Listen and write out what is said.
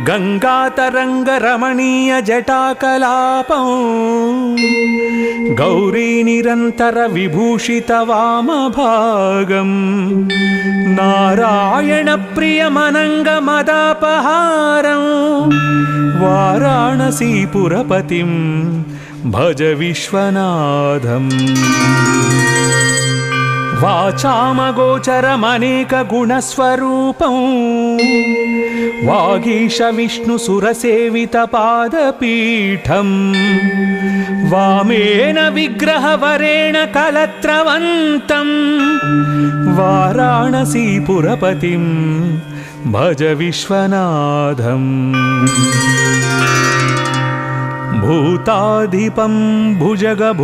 गंगातरंगरमणीय जटाकलापं गौरी निरंतर विभूषित वामभागं नारायण प्रियमनंग मदापहारं वाराणसीपुरपतिं भज विश्वनाथम्। वाचामगोचरमनेक गुणस्वरूपं वागीश विष्णुसुरसेवितपादपीठं वामेन विग्रहवरेण कलत्रवन्तं वाराणसीपुरपतिं भज विश्वनाथम्। भूताधिपं भुजगभूषणभूषितं